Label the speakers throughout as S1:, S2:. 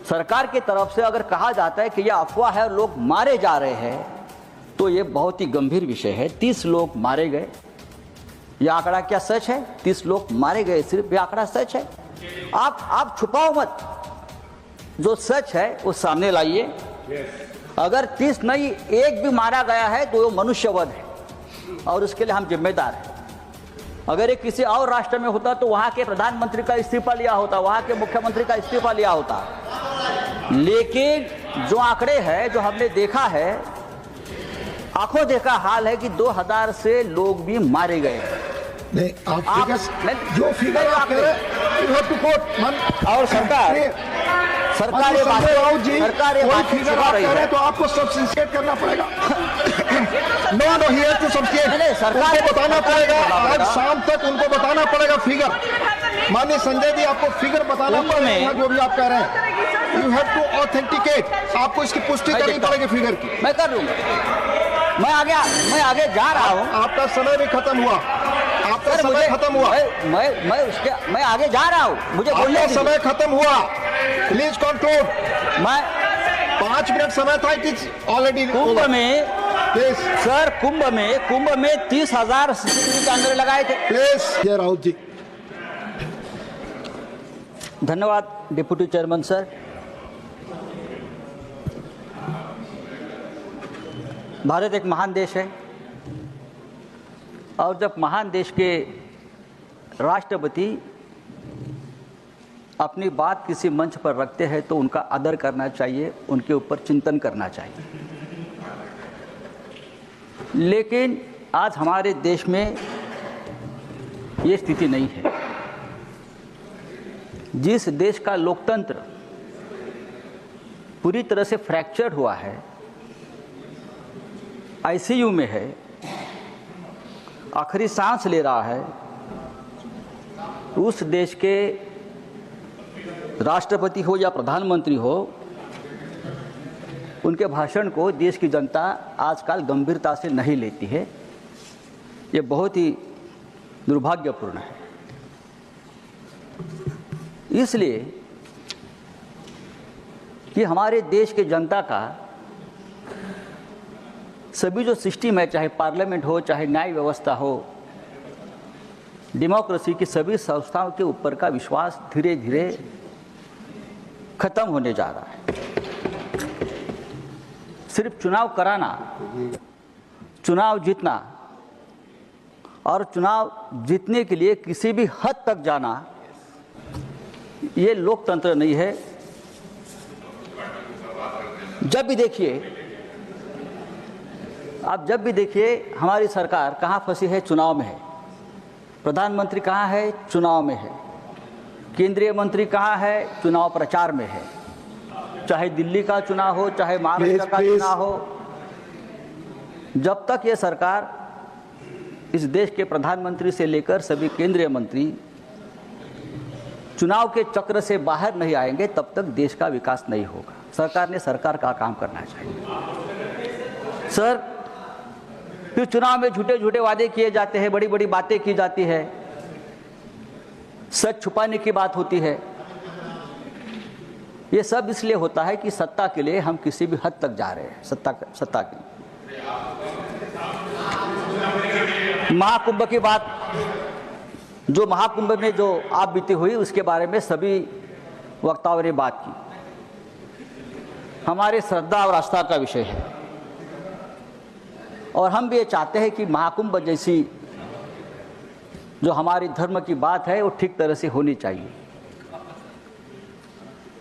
S1: सरकार की तरफ से अगर कहा जाता है कि यह अफवाह है और लोग मारे जा रहे हैं, तो ये बहुत ही गंभीर विषय है। 30 लोग मारे गए, यह आंकड़ा क्या सच है? 30 लोग मारे गए, सिर्फ यह आंकड़ा सच है? आप छुपाओ मत, जो सच है वो सामने लाइए। अगर 30 नहीं, एक भी मारा गया है तो वो मनुष्यवध है और उसके लिए हम जिम्मेदार हैं। अगर ये किसी और राष्ट्र में होता तो वहां के प्रधानमंत्री का इस्तीफा लिया होता, वहां के मुख्यमंत्री का इस्तीफा लिया होता। लेकिन जो आंकड़े हैं, जो हमने देखा है, आंखों देखा हाल है कि 2000 से लोग भी मारे गए।
S2: नहीं, आप जो फिगर आप कह रहे हैं
S1: और सरकार ये बात
S2: कह रहे हैं तो आपको सब्स्टिट्यूट करना पड़ेगा। No he has to substitute, सरकार को बताना पड़ेगा। आज शाम तक उनको बताना पड़ेगा फिगर। माननीय संजय जी, आपको फिगर बताना पड़ेगा जो भी आप कह रहे हैं। यू हैव टू ऑथेंटिकेट, आपको इसकी पुष्टि करनी पड़ेगी फिगर की।
S1: मैं कर लूंगा, मैं आगे जा रहा हूँ।
S2: आपका समय भी खत्म हुआ, आपका समय खत्म हुआ।
S1: मैं आगे जा रहा हूँ, मुझे बोलने दीजिए।
S2: समय खत्म हुआ, प्लीज कंक्लूड।
S1: मैं
S2: 5 मिनट समय था, इट इज ऑलरेडी।
S1: कुंभ में सर, कुंभ में 30,000 सीसीटीवी कैमरे लगाए थे।
S2: प्लीज राहुल जी।
S1: धन्यवाद डिप्टी चेयरमैन सर। भारत एक महान देश है और जब महान देश के राष्ट्रपति अपनी बात किसी मंच पर रखते हैं तो उनका आदर करना चाहिए, उनके ऊपर चिंतन करना चाहिए। लेकिन आज हमारे देश में ये स्थिति नहीं है। जिस देश का लोकतंत्र पूरी तरह से फ्रैक्चर्ड हुआ है, आईसीयू में है, आखिरी सांस ले रहा है, उस देश के राष्ट्रपति हो या प्रधानमंत्री हो, उनके भाषण को देश की जनता आजकल गंभीरता से नहीं लेती है। ये बहुत ही दुर्भाग्यपूर्ण है। इसलिए कि हमारे देश के जनता का सभी जो सिस्टम है, चाहे पार्लियामेंट हो, चाहे न्याय व्यवस्था हो, डेमोक्रेसी की सभी संस्थाओं के ऊपर का विश्वास धीरे धीरे खत्म होने जा रहा है। सिर्फ चुनाव कराना, चुनाव जीतना और चुनाव जीतने के लिए किसी भी हद तक जाना, ये लोकतंत्र नहीं है। जब भी देखिए हमारी सरकार कहाँ फंसी है? चुनाव में है। प्रधानमंत्री कहाँ है? चुनाव में है। केंद्रीय मंत्री कहाँ है? चुनाव प्रचार में है। चाहे दिल्ली का चुनाव हो, चाहे महाराष्ट्र का चुनाव हो, जब तक ये सरकार, इस देश के प्रधानमंत्री से लेकर सभी केंद्रीय मंत्री चुनाव के चक्र से बाहर नहीं आएंगे, तब तक देश का विकास नहीं होगा। सरकार ने सरकार का काम करना चाहिए। सर, फिर चुनाव में झूठे झूठे वादे किए जाते हैं, बड़ी बड़ी बातें की जाती है, सच छुपाने की बात होती है। ये सब इसलिए होता है कि सत्ता के लिए हम किसी भी हद तक जा रहे हैं। सत्ता के लिए महाकुंभ की बात, जो महाकुंभ में जो आप बीती हुई, उसके बारे में सभी वक्ताओं ने बात की। हमारे श्रद्धा और आस्था का विषय है और हम भी ये चाहते हैं कि महाकुंभ जैसी जो हमारी धर्म की बात है वो ठीक तरह से होनी चाहिए।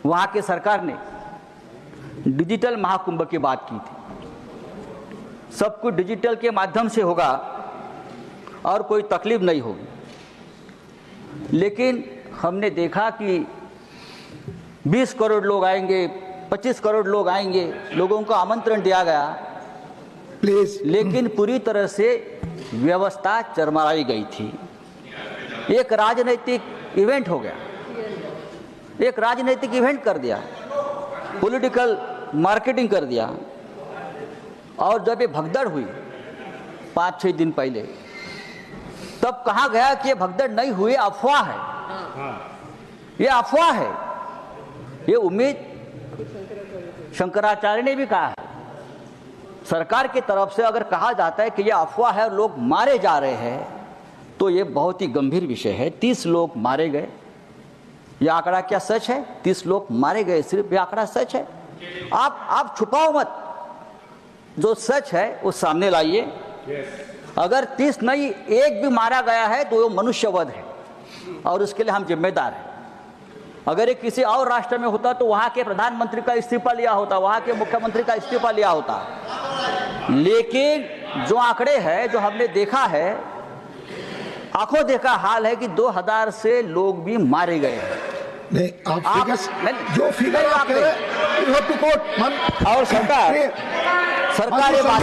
S1: वहाँ की सरकार ने डिजिटल महाकुंभ की बात की थी। सब कुछ डिजिटल के माध्यम से होगा और कोई तकलीफ नहीं होगी। लेकिन हमने देखा कि 20 करोड़ लोग आएंगे, 25 करोड़ लोग आएंगे, लोगों को आमंत्रण दिया गया,
S2: प्लीज,
S1: लेकिन पूरी तरह से व्यवस्था चरमराई गई थी। एक राजनीतिक इवेंट हो गया, एक राजनीतिक इवेंट कर दिया, पॉलिटिकल मार्केटिंग कर दिया। और जब ये भगदड़ हुई 5-6 दिन पहले, तब कहा गया कि ये भगदड़ नहीं हुई, अफवाह है, ये अफवाह है। ये उम्मीद शंकराचार्य ने भी कहा है, सरकार की तरफ से अगर कहा जाता है कि यह अफवाह है और लोग मारे जा रहे हैं तो ये बहुत ही गंभीर विषय है। 30 लोग मारे गए, यह आंकड़ा क्या सच है? 30 लोग मारे गए, सिर्फ यह आंकड़ा सच है। आप छुपाओ मत, जो सच है वो सामने लाइए। अगर 30 नहीं, एक भी मारा गया है तो वो मनुष्यवध है और उसके लिए हम जिम्मेदार हैं। अगर ये किसी और राष्ट्र में होता तो वहां के प्रधानमंत्री का इस्तीफा लिया होता, वहां के मुख्यमंत्री का इस्तीफा लिया होता। लेकिन जो आंकड़े हैं, जो हमने देखा है, आंखों देखा हाल है कि 2000 से लोग भी मारे गए हैं।
S2: नहीं, आप जो फिगर आप कह रहे हैं, you have to quote,
S1: और सरकार ये बात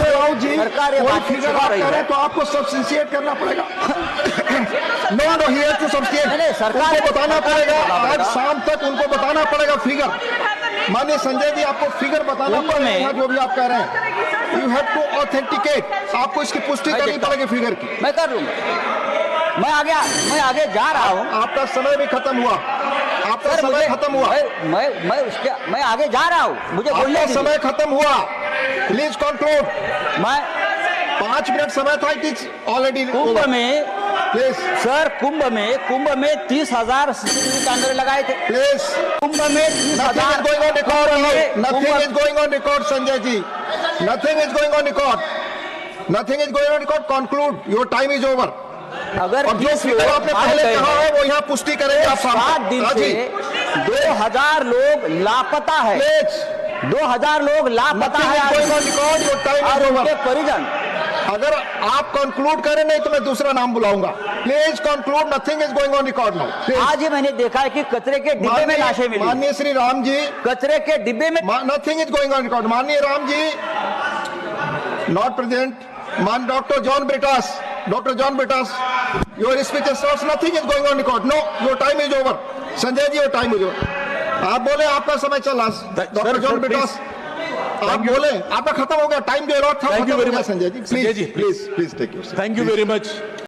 S2: फिगर आप कह रहे हैं तो आपको सब्स्टिट्यूट करना पड़ेगा। No he has to substitute, सरकार को बताना पड़ेगा। आज शाम तक उनको बताना पड़ेगा फिगर। माननीय संजय जी, आपको फिगर बताना पड़ेगा जो भी आप कह रहे हैं। यू हैव टू ऑथेंटिकेट, आपको इसकी पुष्टि करनी पड़ेगी फिगर की।
S1: मैं कर लूंगा, मैं आगे जा रहा हूँ।
S2: आपका समय भी खत्म हुआ, आपका समय खत्म हुआ।
S1: मैं आगे जा रहा हूँ, मुझे बोलने
S2: का समय खत्म हुआ। Please conclude.
S1: मैं
S2: 5 मिनट समय था, इट इज ऑलरेडी।
S1: कुंभ में
S2: प्लीज
S1: सर, कुंभ में 30,000 सीसीटीवी कैमरे लगाए थे।
S2: प्लीज,
S1: कुंभ में 30,000
S2: going on record. Nothing is going on record Sanjay ji, nothing is going on record, nothing is going on record. Conclude, your time is over.
S1: अगर
S2: जो फिगर आपने पहले कहा है वो यहाँ पुष्टि करेंगे आप।
S1: 7 दिन से 2000 लोग लापता है, 2000 लोग लापता है और उनके परिजन।
S2: अगर आप कंक्लूड करें, नहीं तो मैं दूसरा नाम बुलाऊंगा। Please conclude, nothing is going on record now.
S1: आज ही मैंने देखा है कि कचरे के डिब्बे में लाशें मिली।
S2: माननीय श्री राम जी,
S1: कचरे के डिब्बे में
S2: nothing is going on record. माननीय राम जी नॉट प्रेजेंट। मान doctor John Brittas, your speech starts, nothing is going on record. No, your time is over. Sanjay ji, your time is over. आप बोले, आपका समय चला। डॉक्टर जॉन ब्रिटास, आप बोले, आपका खत्म हो गया टाइम, जो अलॉट था।
S3: Thank you very much
S2: Sanjay ji, please take your.
S3: Thank you very much.